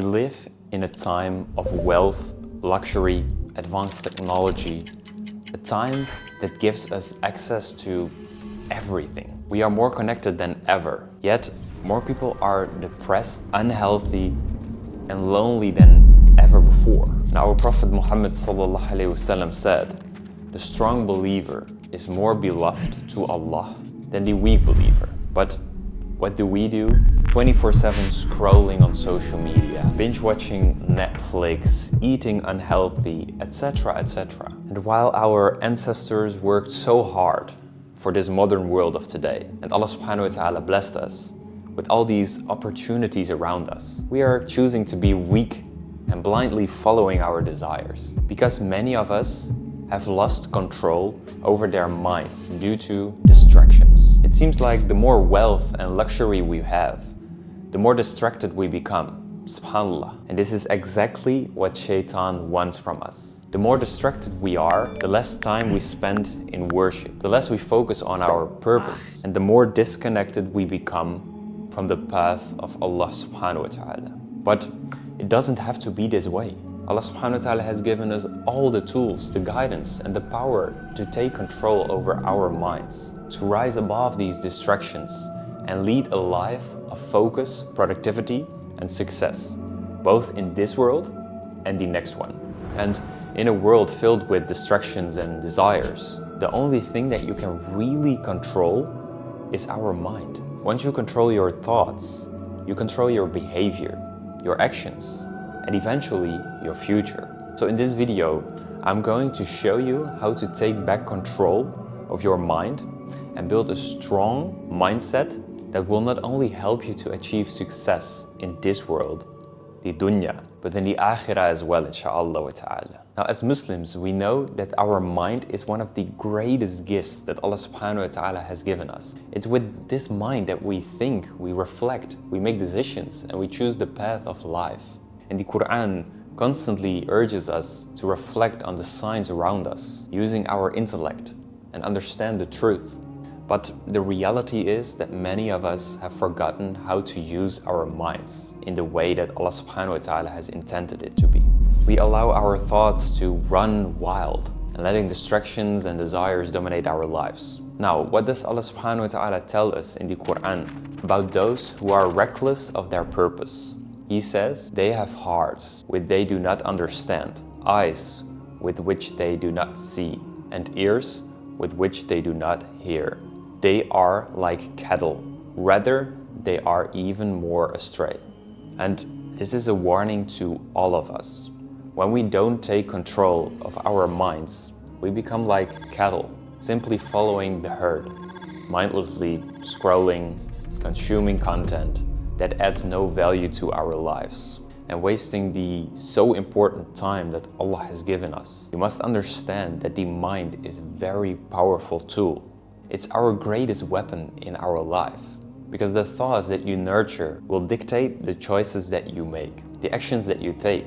We live in a time of wealth, luxury, advanced technology, a time that gives us access to everything. We are more connected than ever, yet more people are depressed, unhealthy, and lonely than ever before. Now, our Prophet Muhammad ﷺ said, "The strong believer is more beloved to Allah than the weak believer." But what do we do? 24/7 scrolling on social media, binge watching Netflix, eating unhealthy, etc., etc. And while our ancestors worked so hard for this modern world of today, and Allah subhanahu wa ta'ala blessed us with all these opportunities around us, we are choosing to be weak and blindly following our desires, because many of us have lost control over their minds due to distractions. It seems like the more wealth and luxury we have, the more distracted we become, subhanallah. And this is exactly what shaitan wants from us. The more distracted we are, the less time we spend in worship, the less we focus on our purpose, and the more disconnected we become from the path of Allah subhanahu wa ta'ala. But it doesn't have to be this way. Allah subhanahu wa ta'ala has given us all the tools, the guidance, and the power to take control over our minds, to rise above these distractions and lead a life of focus, productivity, and success, both in this world and the next one. And in a world filled with distractions and desires, the only thing that you can really control is our mind. Once you control your thoughts, you control your behavior, your actions, and eventually your future. So in this video, I'm going to show you how to take back control of your mind and build a strong mindset that will not only help you to achieve success in this world, the dunya, but in the akhirah as well, inshallah wa ta'ala. Now, as Muslims, we know that our mind is one of the greatest gifts that Allah subhanahu wa ta'ala has given us. It's with this mind that we think, we reflect, we make decisions, and we choose the path of life. And the Quran constantly urges us to reflect on the signs around us, using our intellect and understand the truth. But the reality is that many of us have forgotten how to use our minds in the way that Allah subhanahu wa ta'ala has intended it to be. We allow our thoughts to run wild and letting distractions and desires dominate our lives. Now, what does Allah subhanahu wa ta'ala tell us in the Quran about those who are reckless of their purpose? He says, "They have hearts which they do not understand, eyes with which they do not see, and ears with which they do not hear. They are like cattle, rather they are even more astray." And this is a warning to all of us. When we don't take control of our minds, we become like cattle, simply following the herd, mindlessly scrolling, consuming content that adds no value to our lives, and wasting the so important time that Allah has given us. You must understand that the mind is a very powerful tool. It's our greatest weapon in our life, because the thoughts that you nurture will dictate the choices that you make, the actions that you take,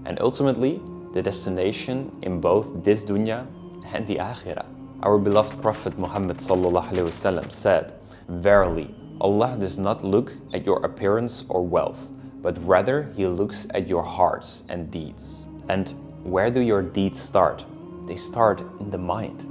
and ultimately the destination in both this dunya and the akhirah. Our beloved Prophet Muhammad ﷺ said, "Verily, Allah does not look at your appearance or wealth, but rather He looks at your hearts and deeds." And where do your deeds start? They start in the mind.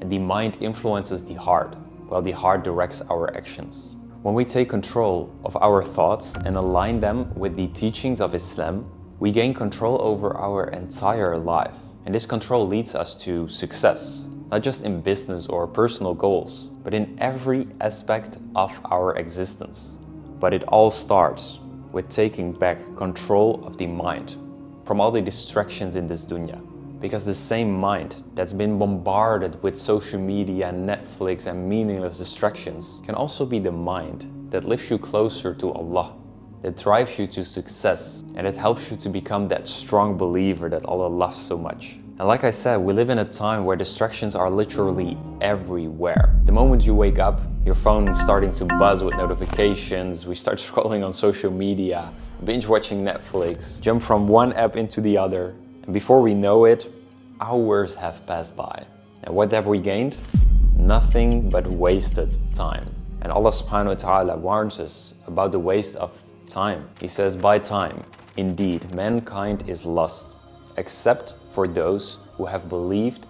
And the mind influences the heart, while the heart directs our actions. When we take control of our thoughts and align them with the teachings of Islam, we gain control over our entire life. And this control leads us to success, not just in business or personal goals, but in every aspect of our existence. But it all starts with taking back control of the mind from all the distractions in this dunya. Because the same mind that's been bombarded with social media, Netflix, and meaningless distractions can also be the mind that lifts you closer to Allah, that drives you to success, and it helps you to become that strong believer that Allah loves so much. And like I said, we live in a time where distractions are literally everywhere. The moment you wake up, your phone is starting to buzz with notifications, we start scrolling on social media, binge watching Netflix, jump from one app into the other, and before we know it, hours have passed by. And what have we gained? Nothing but wasted time. And Allah subhanahu wa ta'ala warns us about the waste of time. He says, "By time, Indeed, mankind is lost, except for those who have believed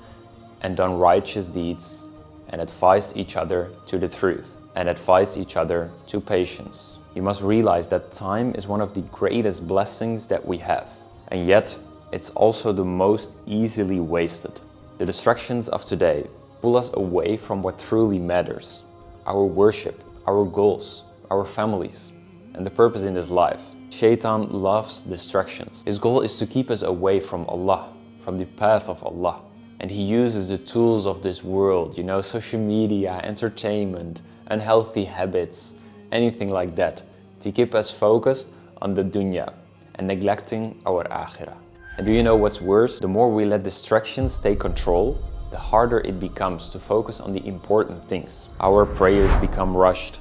and done righteous deeds and advised each other to the truth and advised each other to patience. You must realize that time is one of the greatest blessings that we have, and yet it's also the most easily wasted. The distractions of today pull us away from what truly matters: our worship, our goals, our families, and the purpose in this life. Shaitan loves distractions. His goal is to keep us away from Allah, from the path of Allah. And he uses the tools of this world, social media, entertainment, unhealthy habits, anything like that, to keep us focused on the dunya and neglecting our akhirah. And do you know what's worse? The more we let distractions take control, the harder it becomes to focus on the important things. Our prayers become rushed,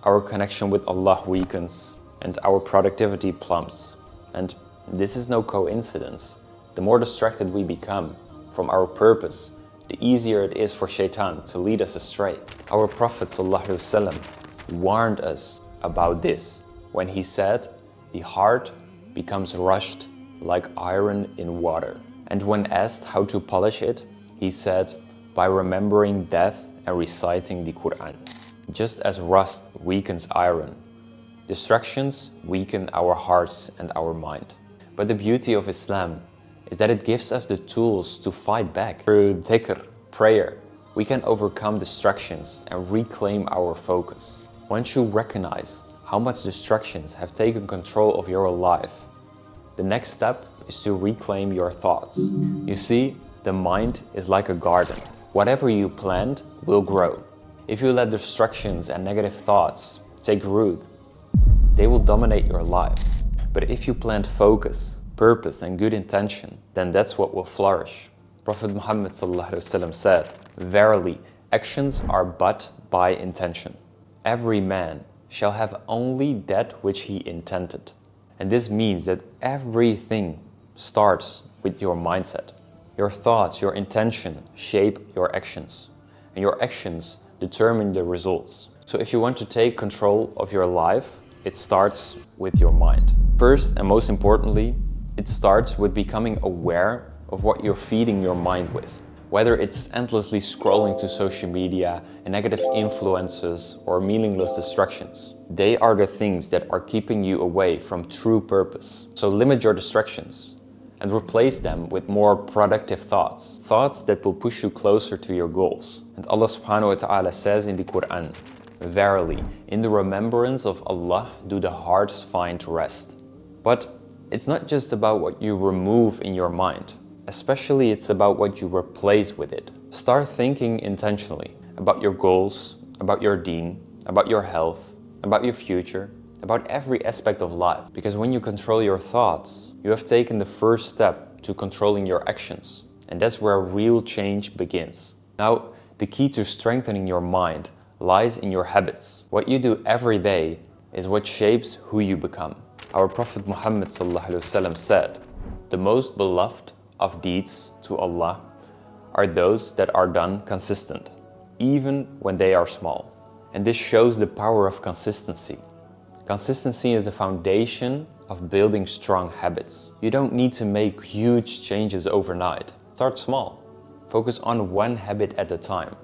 our connection with Allah weakens, and our productivity plummets. And this is no coincidence. The more distracted we become from our purpose, the easier it is for Shaitan to lead us astray. Our Prophet ﷺ warned us about this when he said, "The heart becomes rushed like iron in water." And when asked how to polish it, he said, "By remembering death and reciting the Quran." Just as rust weakens iron, distractions weaken our hearts and our mind. But the beauty of Islam is that it gives us the tools to fight back. Through dhikr, prayer, we can overcome distractions and reclaim our focus. Once you recognize how much distractions have taken control of your life, the next step is to reclaim your thoughts. You see, the mind is like a garden. Whatever you plant will grow. If you let distractions and negative thoughts take root, they will dominate your life. But if you plant focus, purpose, and good intention, then that's what will flourish. Prophet Muhammad ﷺ said, "Verily, actions are but by intention. Every man shall have only that which he intended." And this means that everything starts with your mindset. Your thoughts, your intention shape your actions, and your actions determine the results. So if you want to take control of your life, it starts with your mind. First and most importantly, it starts with becoming aware of what you're feeding your mind with. Whether it's endlessly scrolling to social media and negative influences or meaningless distractions, they are the things that are keeping you away from true purpose. So limit your distractions and replace them with more productive thoughts. Thoughts that will push you closer to your goals. And Allah subhanahu wa ta'ala says in the Quran, "Verily, in the remembrance of Allah do the hearts find rest." But it's not just about what you remove in your mind. Especially it's about what you replace with it. Start thinking intentionally about your goals, about your deen, about your health, about your future, about every aspect of life. Because when you control your thoughts, you have taken the first step to controlling your actions. And that's where real change begins. Now, the key to strengthening your mind lies in your habits. What you do every day is what shapes who you become. Our Prophet Muhammad ﷺ said, "The most beloved of deeds to Allah are those that are done consistent, even when they are small." And this shows the power of consistency. Consistency is the foundation of building strong habits. You don't need to make huge changes overnight. Start small. Focus on one habit at a time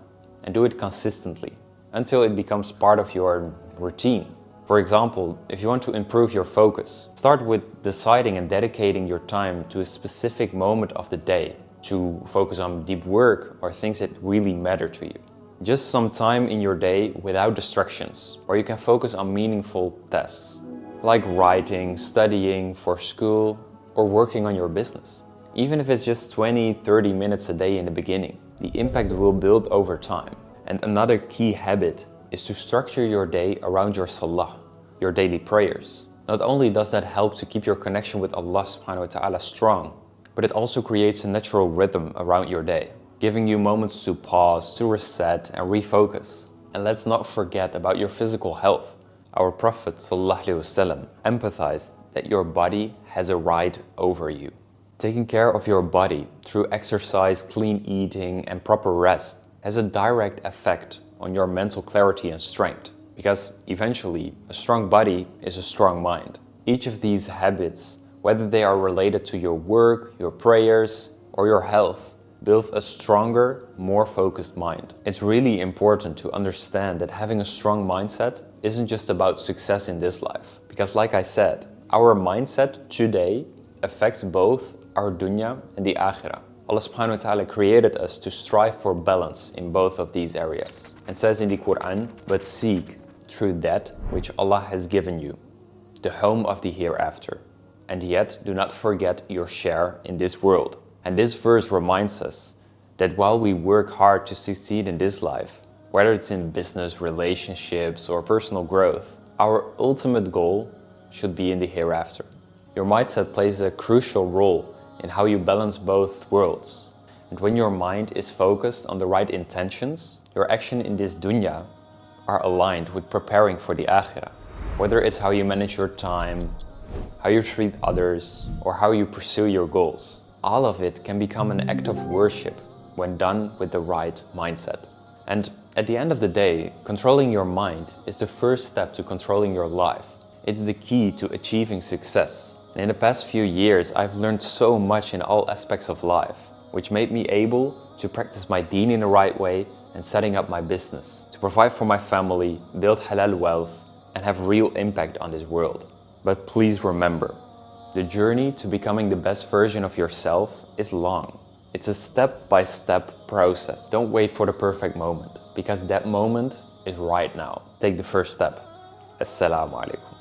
and do it consistently until it becomes part of your routine. For example, if you want to improve your focus, start with deciding and dedicating your time to a specific moment of the day to focus on deep work or things that really matter to you. Just some time in your day without distractions, where you can focus on meaningful tasks, like writing, studying for school, or working on your business. Even if it's just 20-30 minutes a day in the beginning, the impact will build over time. And another key habit is to structure your day around your salah, your daily prayers. Not only does that help to keep your connection with Allah subhanahu wa ta'ala strong, but it also creates a natural rhythm around your day, giving you moments to pause, to reset and refocus. And let's not forget about your physical health. Our Prophet ﷺ empathized that your body has a right over you. Taking care of your body through exercise, clean eating and proper rest has a direct effect on your mental clarity and strength, because eventually a strong body is a strong mind. Each of these habits, whether they are related to your work, your prayers, or your health, build a stronger, more focused mind. It's really important to understand that having a strong mindset isn't just about success in this life. Because like I said, our mindset today affects both our dunya and the akhirah. Allah subhanahu wa ta'ala created us to strive for balance in both of these areas. And says in the Quran, but seek through that which Allah has given you, the home of the hereafter. And yet do not forget your share in this world. And this verse reminds us that while we work hard to succeed in this life, whether it's in business, relationships, or personal growth, our ultimate goal should be in the hereafter. Your mindset plays a crucial role in how you balance both worlds. And when your mind is focused on the right intentions, your action in this dunya are aligned with preparing for the akhirah. Whether it's how you manage your time, how you treat others, or how you pursue your goals. All of it can become an act of worship when done with the right mindset. And at the end of the day, controlling your mind is the first step to controlling your life. It's the key to achieving success. And in the past few years, I've learned so much in all aspects of life, which made me able to practice my deen in the right way and setting up my business, to provide for my family, build halal wealth, and have real impact on this world. But please remember, the journey to becoming the best version of yourself is long. It's a step-by-step process. Don't wait for the perfect moment, because that moment is right now. Take the first step. Assalamu alaikum.